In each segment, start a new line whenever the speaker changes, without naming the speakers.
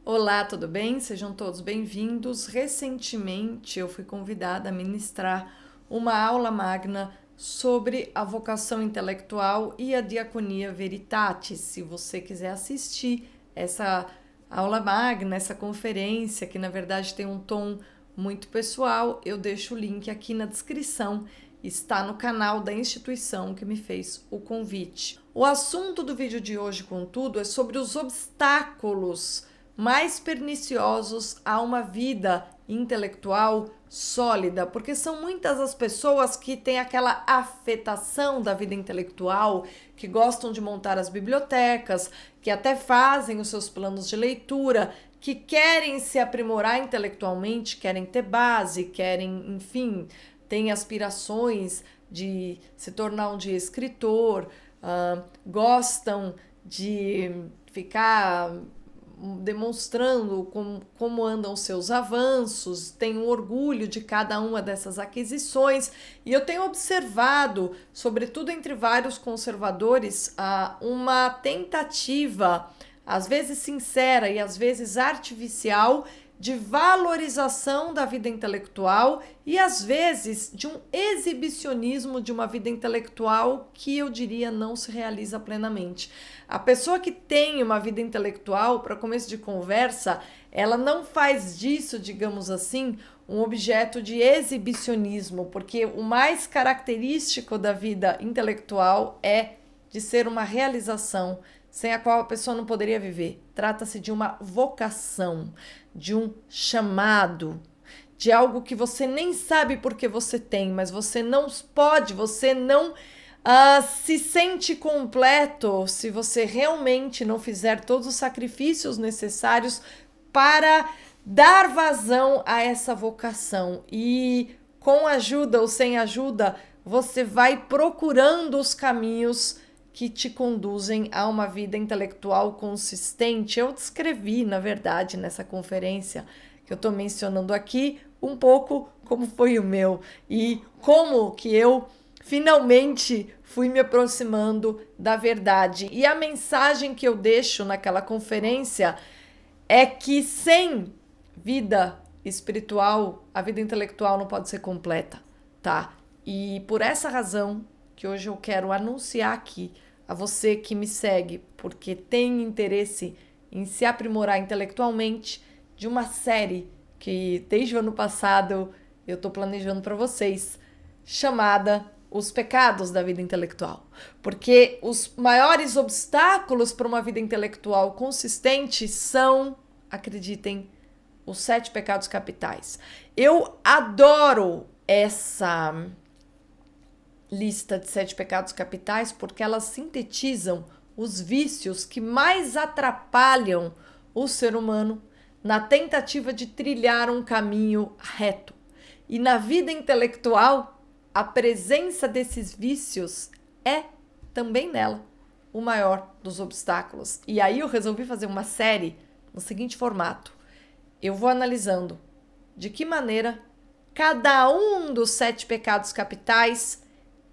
Olá, tudo bem? Sejam todos bem-vindos. Recentemente eu fui convidada a ministrar uma aula magna sobre a vocação intelectual e a diaconia veritatis. Se você quiser assistir essa aula magna, essa conferência, que na verdade tem um tom muito pessoal, eu deixo o link aqui na descrição. Está no canal da instituição que me fez o convite. O assunto do vídeo de hoje, contudo, é sobre os obstáculos mais perniciosos a uma vida intelectual sólida, porque são muitas as pessoas que têm aquela afetação da vida intelectual, que gostam de montar as bibliotecas, que até fazem os seus planos de leitura, que querem se aprimorar intelectualmente, querem ter base, querem, enfim, têm aspirações de se tornar um dia escritor, gostam de ficar demonstrando como andam os seus avanços, tem um orgulho de cada uma dessas aquisições, e eu tenho observado, sobretudo entre vários conservadores, uma tentativa, às vezes sincera e às vezes artificial, de valorização da vida intelectual e às vezes de um exibicionismo de uma vida intelectual que eu diria não se realiza plenamente. A pessoa que tem uma vida intelectual, para começo de conversa, ela não faz disso, digamos assim, um objeto de exibicionismo, porque o mais característico da vida intelectual é de ser uma realização sem a qual a pessoa não poderia viver. Trata-se de uma vocação, de um chamado, de algo que você nem sabe porque você tem, mas você não pode, você não se sente completo se você realmente não fizer todos os sacrifícios necessários para dar vazão a essa vocação. E com ajuda ou sem ajuda, você vai procurando os caminhos que te conduzem a uma vida intelectual consistente. Eu descrevi, na verdade, nessa conferência que eu estou mencionando aqui, um pouco como foi o meu e como que eu finalmente fui me aproximando da verdade. E a mensagem que eu deixo naquela conferência é que sem vida espiritual, a vida intelectual não pode ser completa, tá? E por essa razão que hoje eu quero anunciar aqui a você que me segue, porque tem interesse em se aprimorar intelectualmente, de uma série que desde o ano passado eu estou planejando para vocês, chamada Os Pecados da Vida Intelectual. Porque os maiores obstáculos para uma vida intelectual consistente são, acreditem, os 7 pecados capitais. Eu adoro essa lista de 7 pecados capitais porque elas sintetizam os vícios que mais atrapalham o ser humano na tentativa de trilhar um caminho reto. E na vida intelectual, a presença desses vícios é também nela o maior dos obstáculos. E aí eu resolvi fazer uma série no seguinte formato. Eu vou analisando de que maneira cada um dos 7 pecados capitais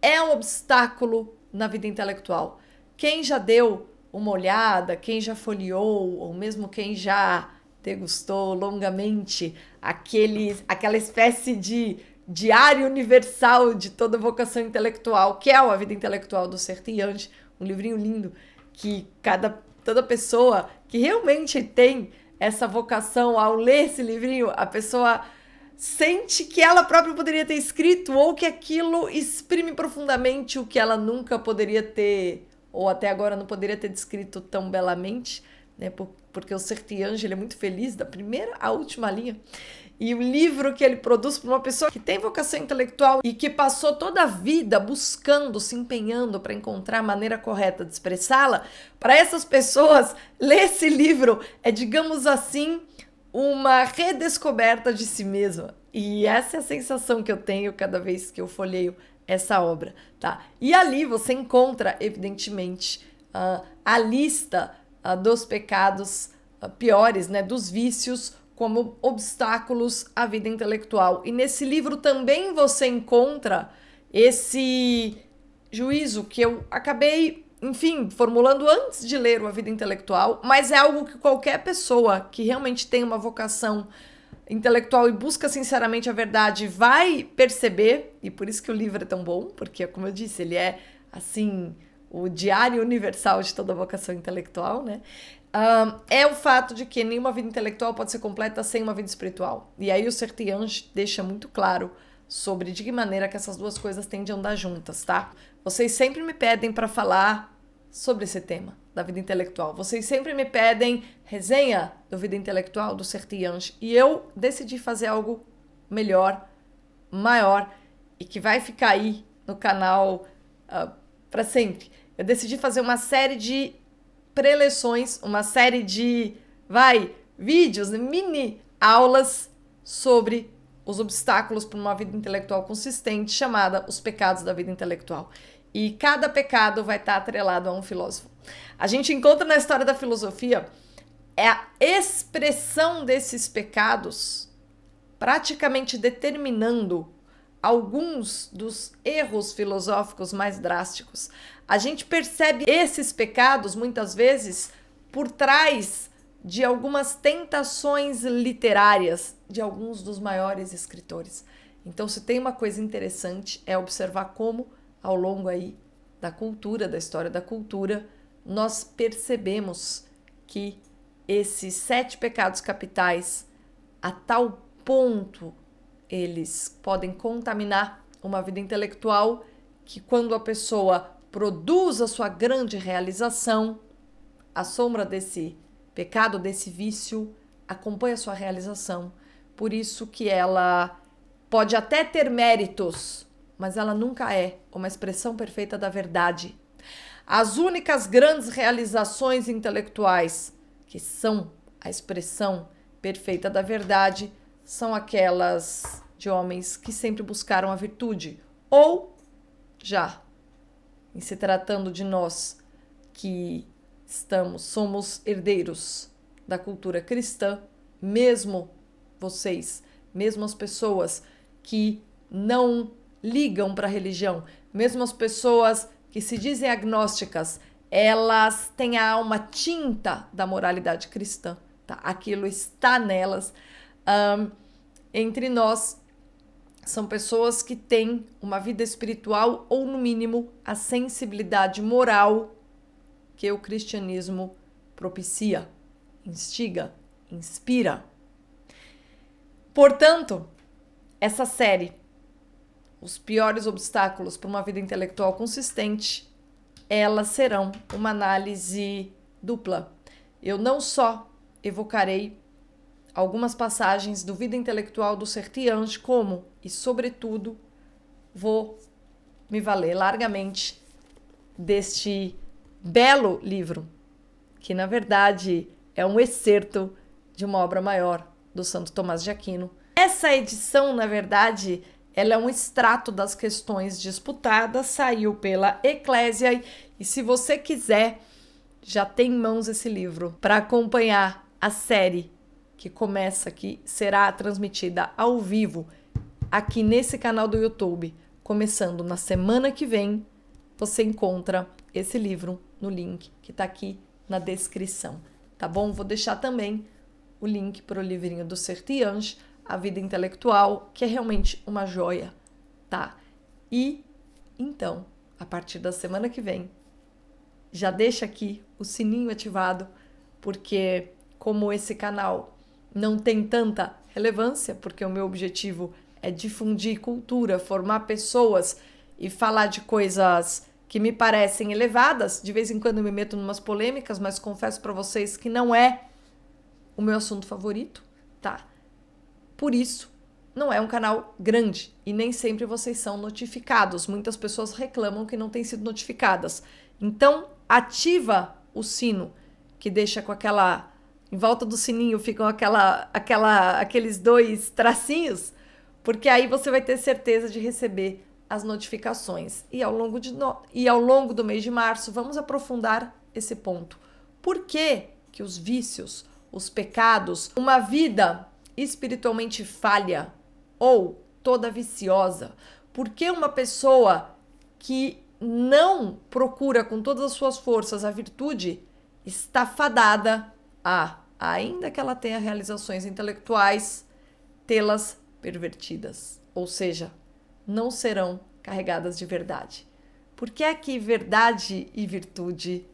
é um obstáculo na vida intelectual. Quem já deu uma olhada, quem já folheou, ou mesmo quem já degustou longamente aquela espécie de diário universal de toda vocação intelectual, que é a Vida Intelectual do Sertiange, um livrinho lindo que toda pessoa que realmente tem essa vocação, ao ler esse livrinho, a pessoa sente que ela própria poderia ter escrito ou que aquilo exprime profundamente o que ela nunca poderia ter, ou até agora não poderia ter descrito tão belamente, né? Porque o Sertiange, ele é muito feliz da primeira à última linha. E o livro que ele produz para uma pessoa que tem vocação intelectual e que passou toda a vida buscando, se empenhando para encontrar a maneira correta de expressá-la, para essas pessoas, ler esse livro é, digamos assim, uma redescoberta de si mesma. E essa é a sensação que eu tenho cada vez que eu folheio essa obra, tá? E ali você encontra, evidentemente, a lista dos pecados piores, né, dos vícios, como obstáculos à vida intelectual. E nesse livro também você encontra esse juízo que eu acabei enfim, formulando antes de ler A Vida Intelectual, mas é algo que qualquer pessoa que realmente tem uma vocação intelectual e busca sinceramente a verdade vai perceber, e por isso que o livro é tão bom, porque, como eu disse, ele é, assim, o diário universal de toda vocação intelectual, né? É o fato de que nenhuma vida intelectual pode ser completa sem uma vida espiritual. E aí o Sertiange deixa muito claro sobre de que maneira que essas duas coisas tendem a andar juntas, tá? Vocês sempre me pedem para falar sobre esse tema da vida intelectual. Vocês sempre me pedem resenha da vida intelectual do Sertiange. E eu decidi fazer algo melhor, maior e que vai ficar aí no canal para sempre. Eu decidi fazer uma série de preleções, uma série de, vídeos, mini aulas sobre os obstáculos para uma vida intelectual consistente, chamada Os Pecados da Vida Intelectual. E cada pecado vai estar atrelado a um filósofo. A gente encontra na história da filosofia a expressão desses pecados praticamente determinando alguns dos erros filosóficos mais drásticos. A gente percebe esses pecados, muitas vezes, por trás de algumas tentações literárias de alguns dos maiores escritores. Então, se tem uma coisa interessante, é observar como, ao longo aí da cultura, da história da cultura, nós percebemos que esses 7 pecados capitais, a tal ponto, eles podem contaminar uma vida intelectual que, quando a pessoa produz a sua grande realização, a sombra desse pecado, desse vício, acompanha a sua realização. Por isso que ela pode até ter méritos, mas ela nunca é uma expressão perfeita da verdade. As únicas grandes realizações intelectuais que são a expressão perfeita da verdade são aquelas de homens que sempre buscaram a virtude, ou já, em se tratando de nós que somos herdeiros da cultura cristã, mesmo vocês, mesmo as pessoas que não ligam para a religião, mesmo as pessoas que se dizem agnósticas, elas têm a alma tinta da moralidade cristã, tá? Aquilo está nelas. Entre nós, são pessoas que têm uma vida espiritual ou, no mínimo, a sensibilidade moral que o cristianismo propicia, instiga, inspira. Portanto, essa série, Os Piores Obstáculos para uma Vida Intelectual Consistente, elas serão uma análise dupla. Eu não só evocarei algumas passagens do Vida Intelectual do Sertiange, como, e sobretudo, vou me valer largamente deste belo livro, que na verdade é um excerto de uma obra maior do Santo Tomás de Aquino. Essa edição, na verdade, ela é um extrato das questões disputadas, saiu pela Eclésia, e se você quiser, já tem em mãos esse livro para acompanhar a série que começa aqui, será transmitida ao vivo aqui nesse canal do YouTube, começando na semana que vem. Você encontra esse livro no link que está aqui na descrição, tá bom? Vou deixar também o link para o livrinho do Sertiange, A Vida Intelectual, que é realmente uma joia, tá? E, então, a partir da semana que vem, já deixa aqui o sininho ativado, porque como esse canal não tem tanta relevância, porque o meu objetivo é difundir cultura, formar pessoas e falar de coisas que me parecem elevadas. De vez em quando eu me meto em umas polêmicas, mas confesso para vocês que não é o meu assunto favorito, tá? Por isso, não é um canal grande e nem sempre vocês são notificados. Muitas pessoas reclamam que não têm sido notificadas. Então, ativa o sino, que deixa com aquela... Em volta do sininho ficam aqueles 2 tracinhos, porque aí você vai ter certeza de receber as notificações. E ao longo do mês de março, vamos aprofundar esse ponto. Por que que os vícios, os pecados, uma vida espiritualmente falha ou toda viciosa, por que uma pessoa que não procura com todas as suas forças a virtude, está fadada a, ainda que ela tenha realizações intelectuais, tê-las pervertidas, ou seja, não serão carregadas de verdade. Por que é que verdade e virtude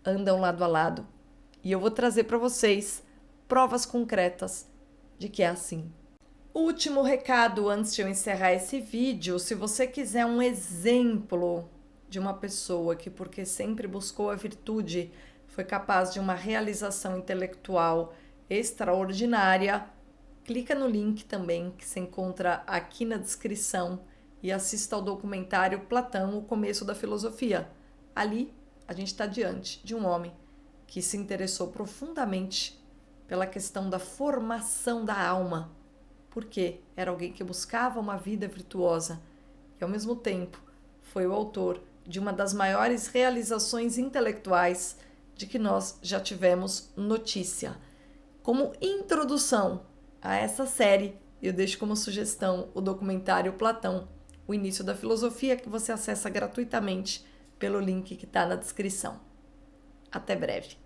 andam lado a lado? E eu vou trazer para vocês provas concretas de que é assim. Último recado antes de eu encerrar esse vídeo: se você quiser um exemplo de uma pessoa que, porque sempre buscou a virtude, foi capaz de uma realização intelectual extraordinária, clica no link também que se encontra aqui na descrição e assista ao documentário Platão, o Começo da Filosofia. Ali a gente está diante de um homem que se interessou profundamente pela questão da formação da alma, porque era alguém que buscava uma vida virtuosa e, ao mesmo tempo, foi o autor de uma das maiores realizações intelectuais de que nós já tivemos notícia. Como introdução a essa série, eu deixo como sugestão o documentário Platão, o Início da Filosofia, que você acessa gratuitamente pelo link que está na descrição. Até breve!